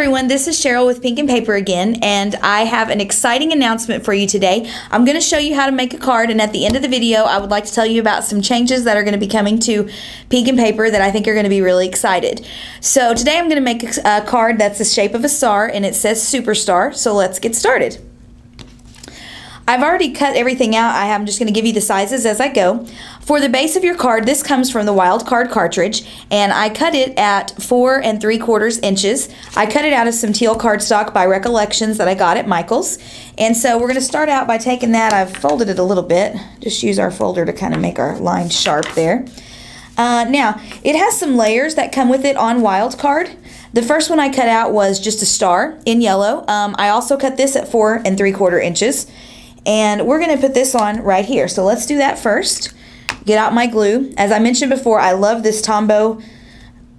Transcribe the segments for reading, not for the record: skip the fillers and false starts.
everyone, this is Cheryl with Pink and Paper again, and I have an exciting announcement for you today. I'm going to show you how to make a card, and at the end of the video I would like to tell you about some changes that are going to be coming to Pink and Paper that I think are going to be really excited. So today I'm going to make a card that's the shape of a star and it says Superstar, so let's get started. I've already cut everything out. I'm just going to give you the sizes as I go. For the base of your card, this comes from the Wild Card cartridge, and I cut it at 4 3/4 inches. I cut it out of some teal cardstock by Recollections that I got at Michael's. And so we're going to start out by taking that. I've folded it a little bit. Just use our folder to kind of make our lines sharp there. Now, it has some layers that come with it on Wild Card. The first one I cut out was just a star in yellow. I also cut this at 4 3/4 inches. And we're going to put this on right here. So let's do that first. Get out my glue. As I mentioned before, I love this Tombow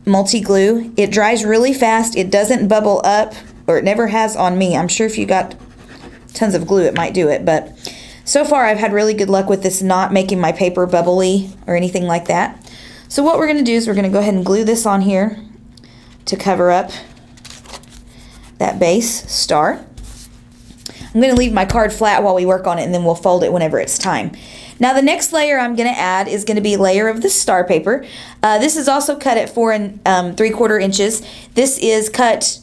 multi-glue. It dries really fast. It doesn't bubble up, or it never has on me. I'm sure if you got tons of glue, it might do it. But so far, I've had really good luck with this not making my paper bubbly or anything like that. So what we're going to do is we're going to go ahead and glue this on here to cover up that base star. I'm going to leave my card flat while we work on it, and then we'll fold it whenever it's time. Now the next layer I'm going to add is going to be a layer of the star paper. This is also cut at 4 3/4 inches. This is cut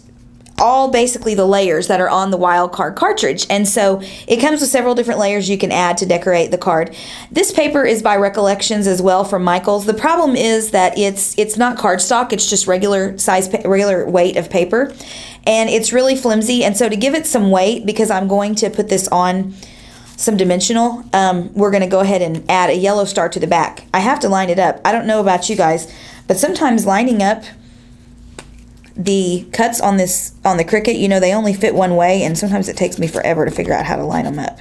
all basically the layers that are on the Wild Card cartridge, and so it comes with several different layers you can add to decorate the card. This paper is by Recollections as well from Michael's. The problem is that it's not cardstock, it's just regular weight of paper, and it's really flimsy. And so to give it some weight, because I'm going to put this on some dimensional, we're going to go ahead and add a yellow star to the back. I have to line it up. I don't know about you guys, but sometimes lining up the cuts on the Cricut, you know, they only fit one way, and sometimes it takes me forever to figure out how to line them up.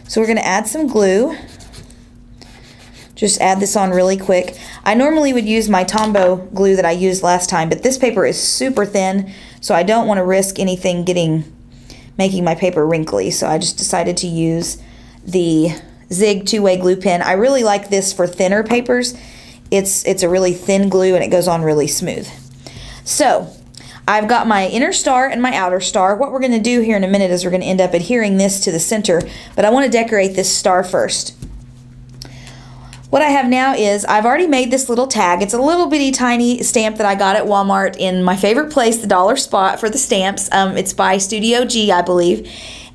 So we're going to add some glue. Just add this on really quick. I normally would use my Tombow glue that I used last time, but this paper is super thin, so I don't want to risk anything making my paper wrinkly. So I just decided to use the Zig 2-way glue pen. I really like this for thinner papers. It's a really thin glue and it goes on really smooth. So I've got my inner star and my outer star. What we're going to do here in a minute is we're going to end up adhering this to the center, but I want to decorate this star first. What I have now is I've already made this little tag. It's a little bitty tiny stamp that I got at Walmart in my favorite place, the dollar spot for the stamps. It's by Studio G, I believe,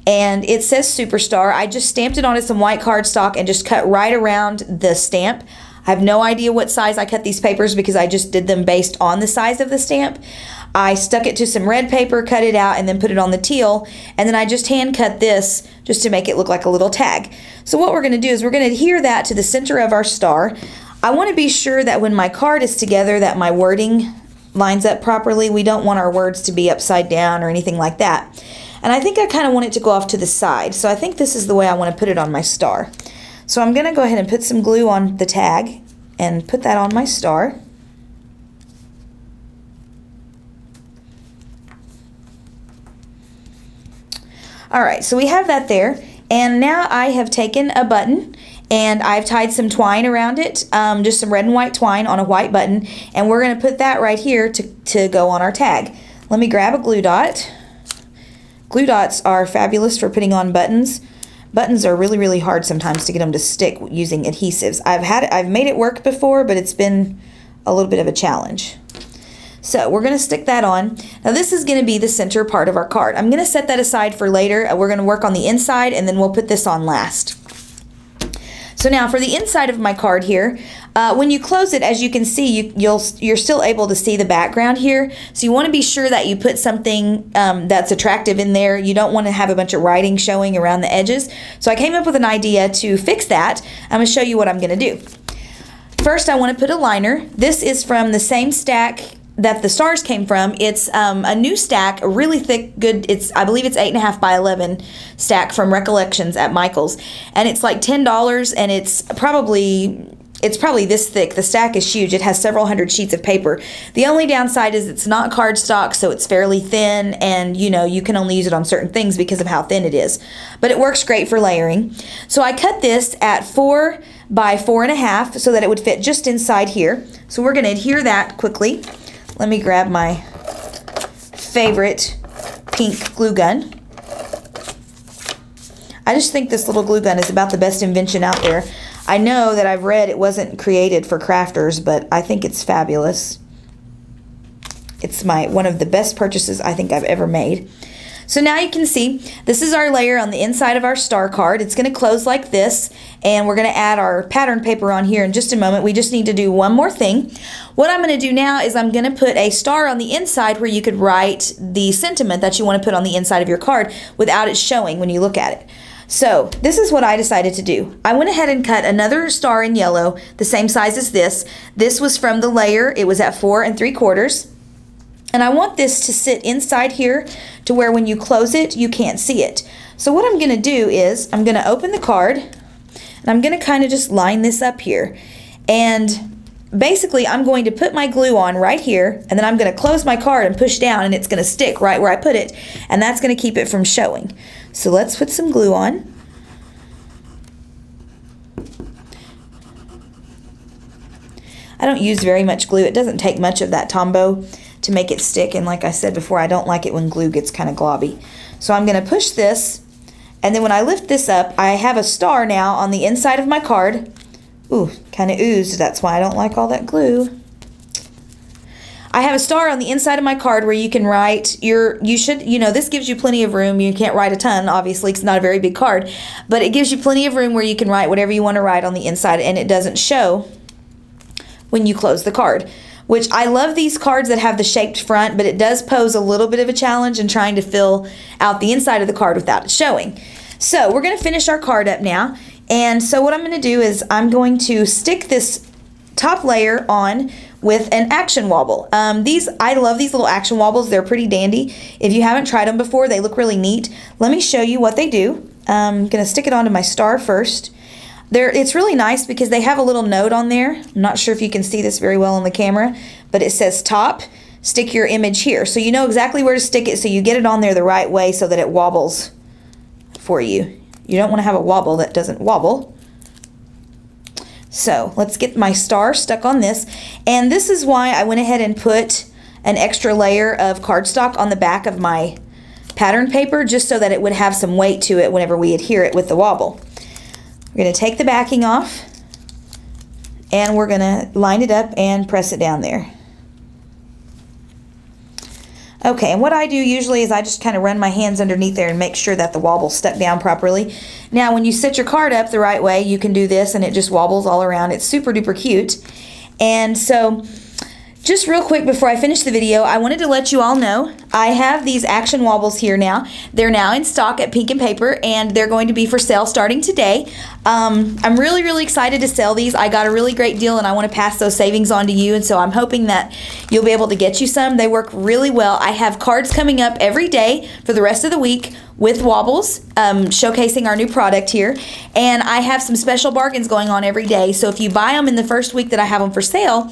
and it says Superstar. I just stamped it onto some white cardstock and just cut right around the stamp. I have no idea what size I cut these papers because I just did them based on the size of the stamp. I stuck it to some red paper, cut it out, and then put it on the teal, and then I just hand cut this just to make it look like a little tag. So what we're going to do is we're going to adhere that to the center of our star. I want to be sure that when my card is together that my wording lines up properly. We don't want our words to be upside down or anything like that. And I think I kind of want it to go off to the side, so I think this is the way I want to put it on my star. So I'm going to go ahead and put some glue on the tag and put that on my star. Alright, so we have that there, and now I have taken a button and I've tied some twine around it, just some red and white twine on a white button, and we're going to put that right here to go on our tag. Let me grab a glue dot. Glue dots are fabulous for putting on buttons. Buttons are really, really hard sometimes to get them to stick using adhesives. I've made it work before, but it's been a little bit of a challenge. So we're going to stick that on. Now this is going to be the center part of our card. I'm going to set that aside for later. We're going to work on the inside, and then we'll put this on last. So now for the inside of my card here, when you close it, as you can see, you're still able to see the background here. So you want to be sure that you put something that's attractive in there. You don't want to have a bunch of writing showing around the edges. So I came up with an idea to fix that. I'm going to show you what I'm going to do. First, I want to put a liner. This is from the same stack that the stars came from. It's a new stack, a really thick, good, I believe it's 8.5 by 11 stack from Recollections at Michael's, and it's like $10, and it's probably this thick. The stack is huge. It has several hundred sheets of paper. The only downside is it's not cardstock, so it's fairly thin, and you know, you can only use it on certain things because of how thin it is, but it works great for layering. So I cut this at 4 by 4.5 so that it would fit just inside here. So we're going to adhere that quickly. Let me grab my favorite pink glue gun. I just think this little glue gun is about the best invention out there. I know that I've read it wasn't created for crafters, but I think it's fabulous. It's one of the best purchases I think I've ever made. So now you can see, this is our layer on the inside of our star card. It's going to close like this, and we're going to add our pattern paper on here in just a moment. We just need to do one more thing. What I'm going to do now is I'm going to put a star on the inside where you could write the sentiment that you want to put on the inside of your card without it showing when you look at it. So this is what I decided to do. I went ahead and cut another star in yellow, the same size as this. This was from the layer. It was at 4 3/4. And I want this to sit inside here to where when you close it, you can't see it. So what I'm going to do is I'm going to open the card, and I'm going to kind of just line this up here. And basically, I'm going to put my glue on right here, and then I'm going to close my card and push down, and it's going to stick right where I put it, and that's going to keep it from showing. So let's put some glue on. I don't use very much glue. It doesn't take much of that Tombow to make it stick, and like I said before, I don't like it when glue gets kind of globby. So I'm going to push this, and then when I lift this up, I have a star now on the inside of my card. Ooh, kind of oozed. That's why I don't like all that glue. I have a star on the inside of my card where you can write this gives you plenty of room. You can't write a ton, obviously, 'cause it's not a very big card, but it gives you plenty of room where you can write whatever you want to write on the inside, and it doesn't show when you close the card. Which I love these cards that have the shaped front, but it does pose a little bit of a challenge in trying to fill out the inside of the card without it showing. So we're going to finish our card up now. And so what I'm going to do is I'm going to stick this top layer on with an Action Wobble. I love these little Action Wobbles. They're pretty dandy. If you haven't tried them before, they look really neat. Let me show you what they do. I'm going to stick it onto my star first. It's really nice because they have a little note on there. I'm not sure if you can see this very well on the camera, but it says top, stick your image here. So you know exactly where to stick it, so you get it on there the right way so that it wobbles for you. You don't want to have a wobble that doesn't wobble. So let's get my star stuck on this. And this is why I went ahead and put an extra layer of cardstock on the back of my pattern paper, just so that it would have some weight to it whenever we adhere it with the wobble. We're going to take the backing off, and we're going to line it up and press it down there. Okay, and what I do usually is I just kind of run my hands underneath there and make sure that the wobble's stuck down properly. Now, when you set your card up the right way, you can do this, and it just wobbles all around. It's super duper cute. And so, just real quick before I finish the video, I wanted to let you all know I have these Action Wobbles here now. They're now in stock at Pink and Paper, and they're going to be for sale starting today. I'm really, really excited to sell these. I got a really great deal, and I want to pass those savings on to you, and so I'm hoping that you'll be able to get you some. They work really well. I have cards coming up every day for the rest of the week with Wobbles, showcasing our new product here, and I have some special bargains going on every day. So if you buy them in the first week that I have them for sale,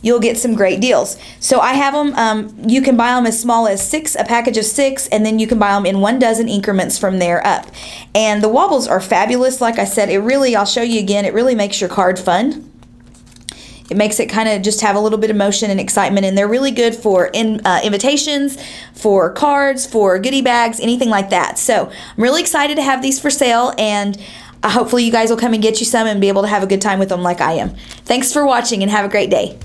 you'll get some great deals. So I have them, you can buy them as small as 6, a package of 6, and then you can buy them in 1 dozen increments from there up. And the Wobbles are fabulous. Like I said, I'll show you again, it really makes your card fun. It makes it kind of just have a little bit of motion and excitement, and they're really good for invitations, for cards, for goodie bags, anything like that. So I'm really excited to have these for sale, and hopefully you guys will come and get you some and be able to have a good time with them like I am. Thanks for watching, and have a great day.